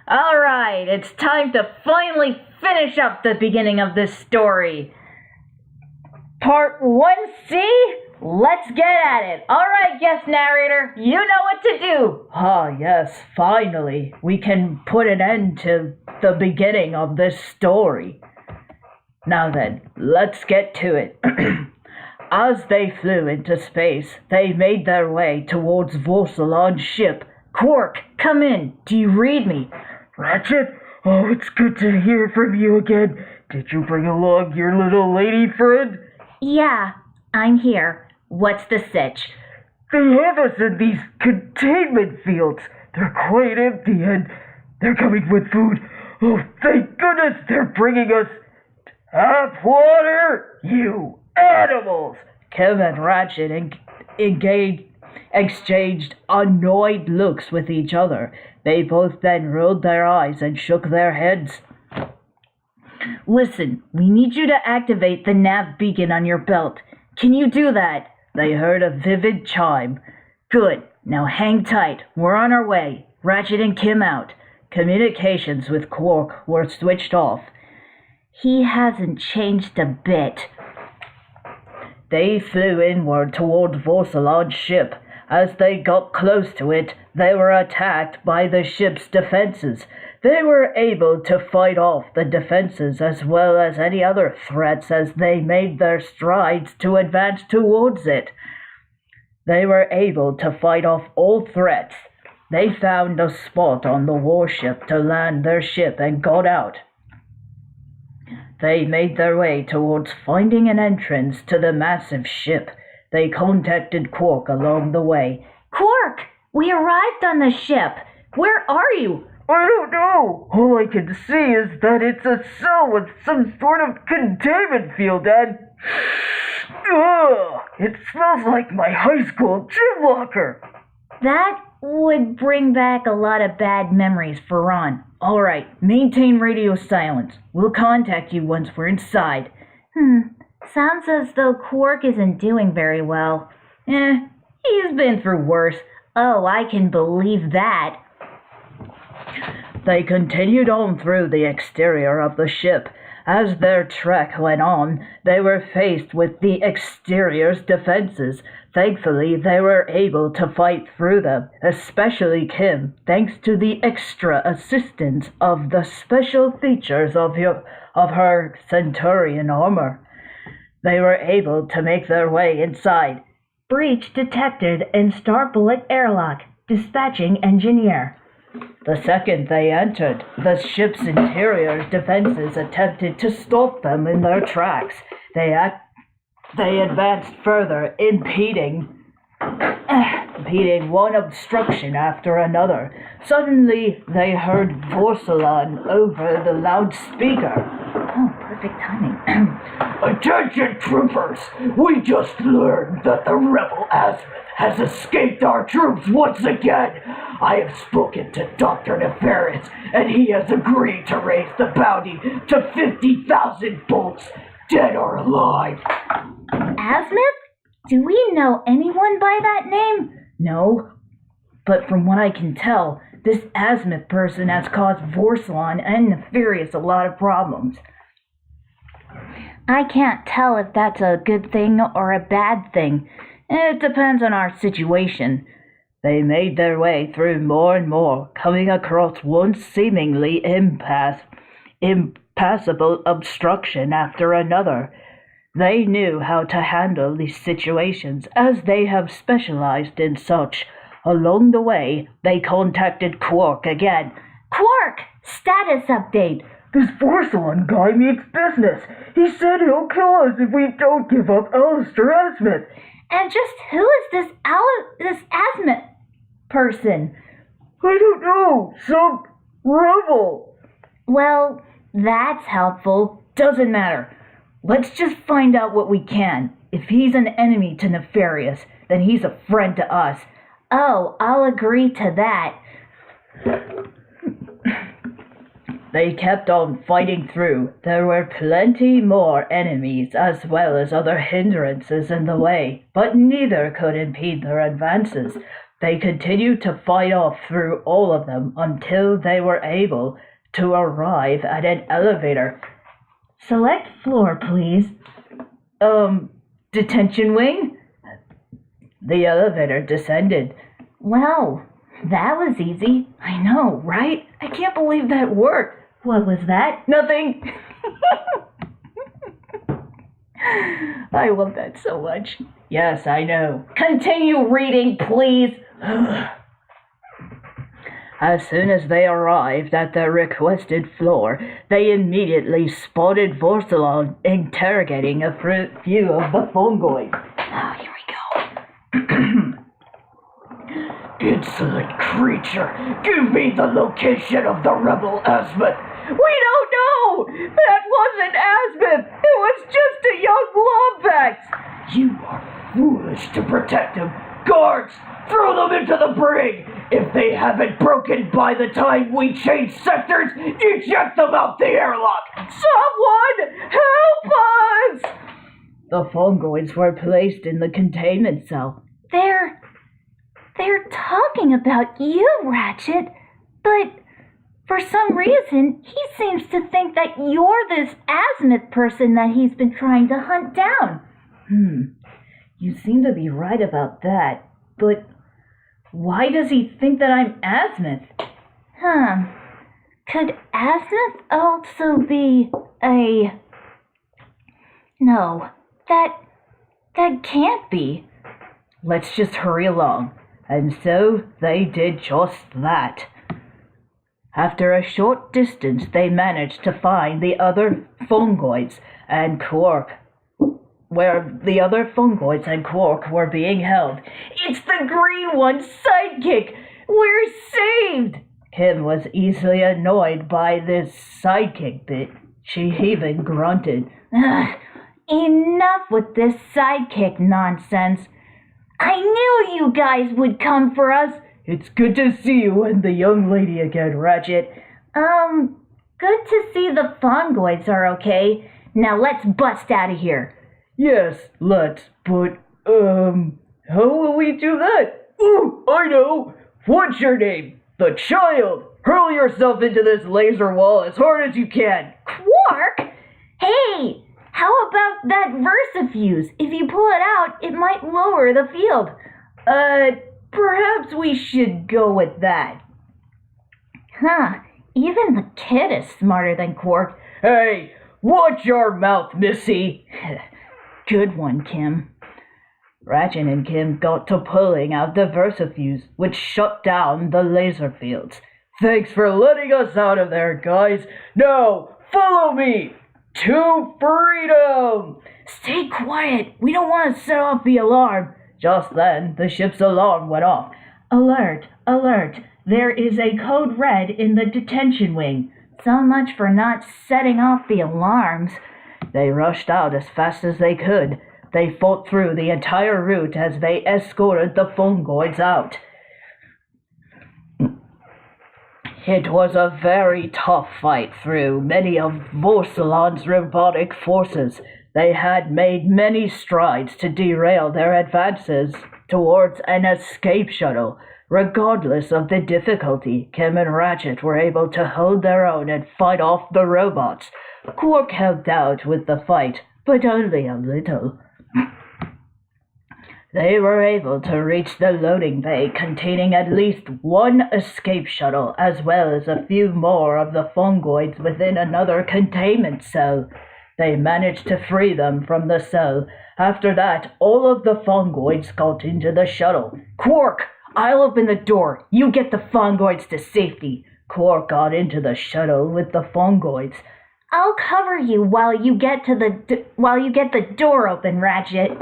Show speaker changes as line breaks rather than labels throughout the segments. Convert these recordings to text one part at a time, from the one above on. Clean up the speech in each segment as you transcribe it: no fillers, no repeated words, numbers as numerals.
Alright, it's time to finally finish up the beginning of this story. Part 1C? Let's get at it. Alright, guest narrator, you know what to do. Yes, finally. We can put an end to the beginning of this story. Now then, let's get to it. As they flew into space, they made their way towards Vorsalon's ship. Quark, come in. Do you read me?
Ratchet? Oh, it's good to hear from you again. Did you bring along your little lady friend?
Yeah, I'm here. What's the sitch?
They have us in these containment fields. They're quite empty and they're coming with food. Oh, thank goodness they're bringing us hot water, you animals.
Kim and Ratchet exchanged annoyed looks with each other. They both then rolled their eyes and shook their heads. Listen, we need you to activate the nav beacon on your belt. Can you do that? They heard a vivid chime. Good. Now hang tight. We're on our way. Ratchet and Kim out. Communications with Quark were switched off. He hasn't changed a bit. They flew inward toward Vorsalon's ship. As they got close to it, they were attacked by the ship's defenses. They were able to fight off the defenses as well as any other threats as they made their strides to advance towards it. They were able to fight off all threats. They found a spot on the warship to land their ship and got out. They made their way towards finding an entrance to the massive ship. They contacted Quark along the way. Quark, we arrived on the ship. Where are you?
I don't know. All I can see is that it's a cell with some sort of containment field and... Ugh! It smells like my high school gym locker.
That would bring back a lot of bad memories for Ron. All right, maintain radio silence. We'll contact you once we're inside. Sounds as though Quark isn't doing very well. He's been through worse. Oh, I can believe that. They continued on through the exterior of the ship. As their trek went on, they were faced with the exterior's defenses. Thankfully, they were able to fight through them, especially Kim, thanks to the extra assistance of the special features of her Centurion armor. They were able to make their way inside. Breach detected in Starbullet airlock. Dispatching engineer. The second they entered, the ship's interior defenses attempted to stop them in their tracks. They advanced further, impeding one obstruction after another. Suddenly, they heard Vorsalon over the loudspeaker. Oh, perfect timing.
Attention, troopers! We just learned that the rebel Azimuth has escaped our troops once again. I have spoken to Dr. Nefarious, and he has agreed to raise the bounty to 50,000 bolts, dead or alive.
Azimuth? Do we know anyone by that name? No, but from what I can tell, this Azimuth person has caused Vorsalon and Nefarious a lot of problems. I can't tell if that's a good thing or a bad thing. It depends on our situation. They made their way through more and more, coming across one seemingly impassable obstruction after another. They knew how to handle these situations, as they have specialized in such. Along the way, they contacted Quark again. Quark! Status update!
This Vorsalon guy means business. He said he'll kill us if we don't give up Alistair Azimuth.
And just who is this Azimuth person?
I don't know. Some rebel.
Well, that's helpful. Doesn't matter. Let's just find out what we can. If he's an enemy to Nefarious, then he's a friend to us. Oh, I'll agree to that. They kept on fighting through. There were plenty more enemies as well as other hindrances in the way, but neither could impede their advances. They continued to fight off through all of them until they were able to arrive at an elevator. Select floor, please. Detention wing? The elevator descended. Wow, that was easy. I know, right? I can't believe that worked. What was that? Nothing. I love that so much. Yes, I know. Continue reading, please. As soon as they arrived at the requested floor, they immediately spotted Vorsalon interrogating a few of the fungoids. Oh, here we go.
Insolent creature, give me the location of the rebel Azimuth.
We don't know! That wasn't Azimuth! It was just a young Lombax!
You are foolish to protect him. Guards, throw them into the brig! If they haven't broken by the time we change sectors, eject them out the airlock!
Someone help us! The fungoids were placed in the containment cell. They're talking about you, Ratchet, but for some reason, he seems to think that you're this Azimuth person that he's been trying to hunt down. You seem to be right about that, but why does he think that I'm Azimuth? Could Azimuth also be a... No, that can't be. Let's just hurry along. And so they did just that. After a short distance, they managed to find the other fungoids and Quark, where the other fungoids and Quark were being held. It's the green one's sidekick! We're saved! Kim was easily annoyed by this sidekick bit. She even grunted. Enough with this sidekick nonsense. I knew you guys would come for us. It's good to see you and the young lady again, Ratchet. Good to see the fungoids are okay. Now let's bust out of here. Yes, let's, but, how will we do that? Ooh, I know! What's your name? The Child! Hurl yourself into this laser wall as hard as you can. Quark? Hey! How about that Versafuse? If you pull it out, it might lower the field. Perhaps we should go with that. Even the kid is smarter than Quark. Hey, watch your mouth, Missy. Good one, Kim. Ratchet and Kim got to pulling out the Versafuse, which shut down the laser fields. Thanks for letting us out of there, guys. Now, follow me. To freedom! Stay quiet. We don't want to set off the alarm. Just then, the ship's alarm went off. Alert, alert. There is a code red in the detention wing. So much for not setting off the alarms. They rushed out as fast as they could. They fought through the entire route as they escorted the fungoids out. It was a very tough fight through many of Vorsalon's robotic forces. They had made many strides to derail their advances towards an escape shuttle. Regardless of the difficulty, Kim and Ratchet were able to hold their own and fight off the robots. Quark helped out with the fight, but only a little. They were able to reach the loading bay containing at least one escape shuttle, as well as a few more of the fungoids within another containment cell. They managed to free them from the cell. After that, all of the fungoids got into the shuttle. Quark, I'll open the door. You get the fungoids to safety. Quark got into the shuttle with the fungoids. I'll cover you while you get the door open, Ratchet.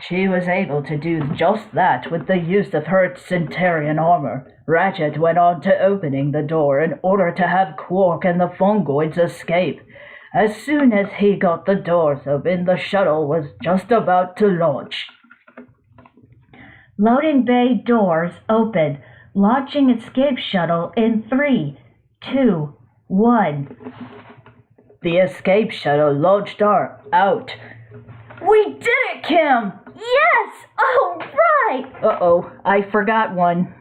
She was able to do just that with the use of her Centurion armor. Ratchet went on to opening the door in order to have Quark and the fungoids escape. As soon as he got the doors open, the shuttle was just about to launch. Loading bay doors open. Launching escape shuttle in 3, 2, 1. The escape shuttle launched out. We did it, Kim! Yes! All right! Uh-oh, I forgot one.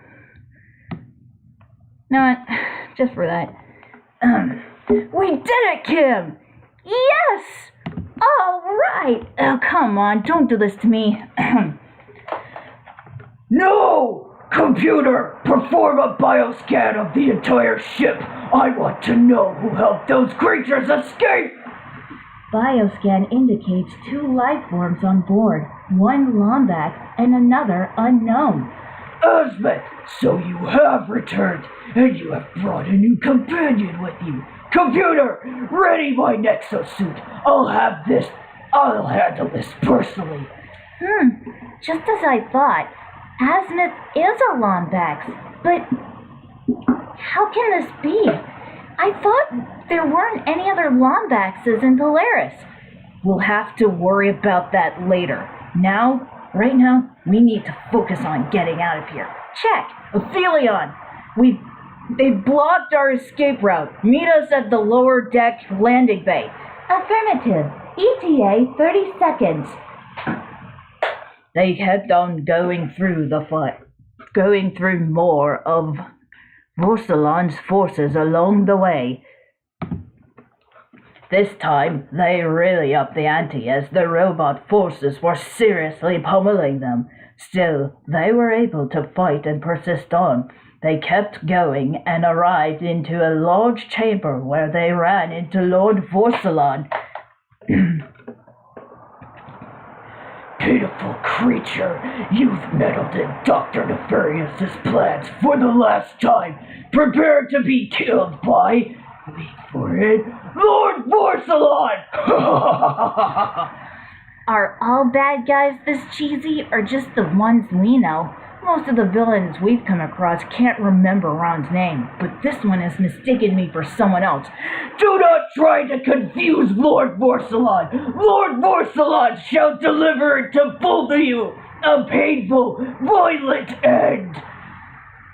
No, just for that. We did it, Kim! Yes! All right! Oh, come on, don't do this to me.
No! Computer, perform a bioscan of the entire ship. I want to know who helped those creatures escape!
Bioscan indicates 2 life forms on board, one Lombax and another unknown.
Azmet, so you have returned, and you have brought a new companion with you. Computer, ready my exosuit. I'll handle this personally.
Just as I thought. Azmith is a Lombax, but how can this be? I thought there weren't any other Lombaxes in Polaris. We'll have to worry about that later. Right now, we need to focus on getting out of here. Check! Aphelion! They've blocked our escape route. Meet us at the lower deck landing bay. Affirmative. ETA 30 seconds. They kept on going through more of Vorsalon's forces along the way. This time, they really upped the ante as the robot forces were seriously pummeling them. Still, they were able to fight and persist on. They kept going and arrived into a large chamber where they ran into Lord Vorsalon.
Pitiful creature, you've meddled in Dr. Nefarious's plans for the last time. Prepare to be killed by, wait for it, Lord Vorsalon!
Are all bad guys this cheesy, or just the ones we know? Most of the villains we've come across can't remember Ron's name, but this one has mistaken me for someone else.
Do not try to confuse Lord Vorsalon! Lord Vorsalon shall deliver it to both of you! A painful, violent end!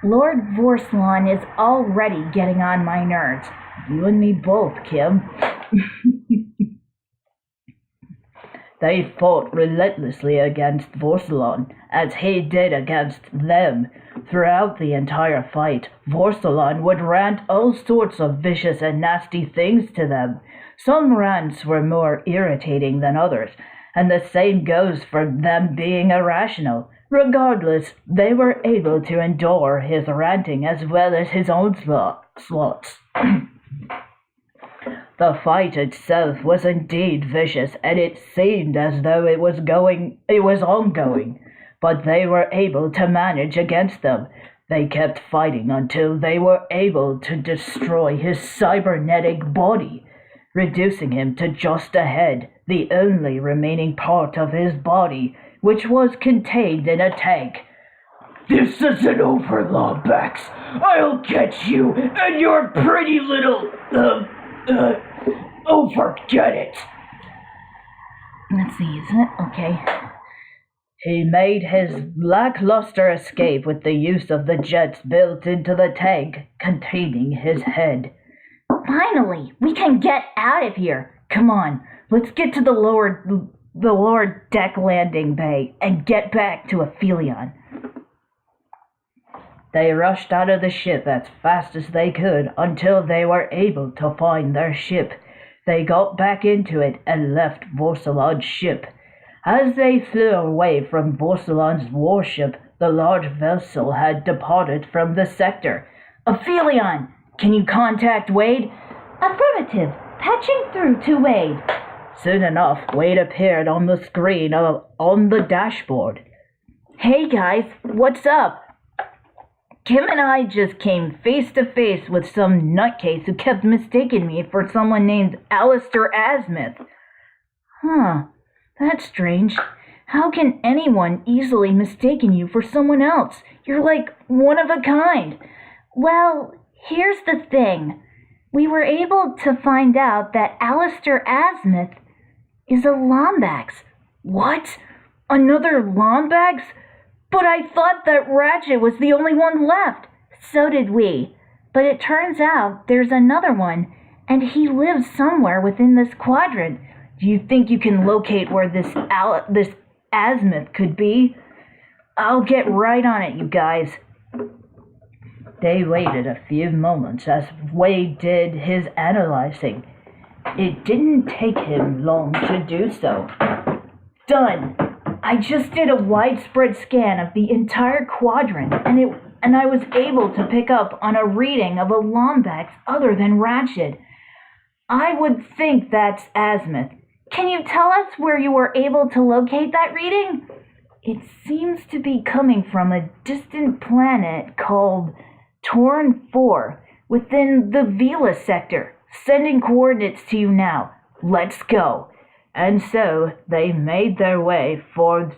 Lord Vorsalon is already getting on my nerves. You and me both, Kim. They fought relentlessly against Vorsalon, as he did against them. Throughout the entire fight, Vorsalon would rant all sorts of vicious and nasty things to them. Some rants were more irritating than others, and the same goes for them being irrational. Regardless, they were able to endure his ranting as well as his onslaughts. The fight itself was indeed vicious, and it seemed as though it was ongoing, but they were able to manage against them. They kept fighting until they were able to destroy his cybernetic body, reducing him to just a head, the only remaining part of his body, which was contained in a tank.
This isn't over, Lombax. I'll get you and your pretty little, forget it.
Let's see, is it? Okay.
He made his lackluster escape with the use of the jets built into the tank containing his head.
Finally, we can get out of here. Come on, let's get to the lower deck landing bay and get back to Aphelion.
They rushed out of the ship as fast as they could until they were able to find their ship. They got back into it and left Vorsalon's ship. As they flew away from Vorsalon's warship, the large vessel had departed from the sector.
Aphelion, can you contact Wade? Affirmative. Patching through to Wade.
Soon enough, Wade appeared on the screen on the dashboard.
Hey guys, what's up? Kim and I just came face to face with some nutcase who kept mistaking me for someone named Alistair Azmith. That's strange. How can anyone easily mistaken you for someone else? You're like one of a kind. Well, here's the thing. We were able to find out that Alistair Azmith is a Lombax.
What? Another Lombax? But I thought that Ratchet was the only one left.
So did we. But it turns out there's another one, and he lives somewhere within this quadrant.
Do you think you can locate where this
azimuth could be. I'll get right on it, you guys. They waited a few moments as Wade did his analyzing. It didn't take him long to do so. Done. I just did a widespread scan of the entire quadrant, and I was able to pick up on a reading of a Lombax other than Ratchet. I would think that's azimuth. Can you tell us where you were able to locate that reading? It seems to be coming from a distant planet called Torn 4 within the Vela sector. Sending coordinates to you now. Let's go. And so they made their way for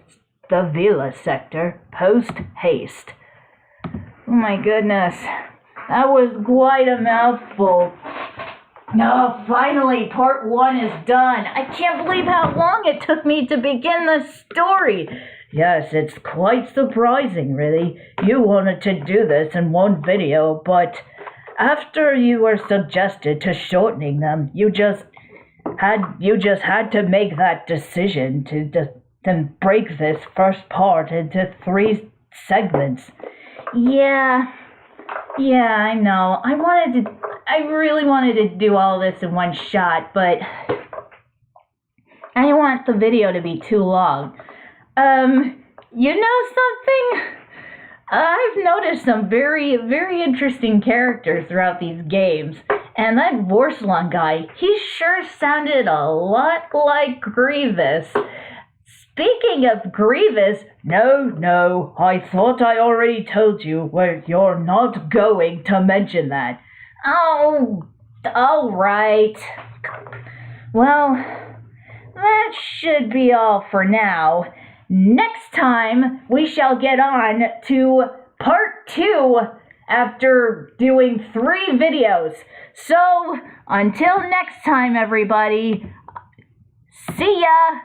the Vela sector post-haste. Oh my goodness. That was quite a mouthful. Oh, finally, part 1 is done. I can't believe how long it took me to begin the story. Yes, it's quite surprising, really. You wanted to do this in one video, but after you were suggested to shortening them, you just had to make that decision to break this first part into 3 segments. Yeah, I know. I really wanted to do all this in one shot, but I didn't want the video to be too long. You know something? I've noticed some very, very interesting characters throughout these games, and that Vorslon guy, he sure sounded a lot like Grievous. Speaking of Grievous, no, I thought I already told you where you're not going to mention that. Oh, all right. Well, that should be all for now. Next time, we shall get on to part 2 after doing 3 videos. So, until next time, everybody, see ya!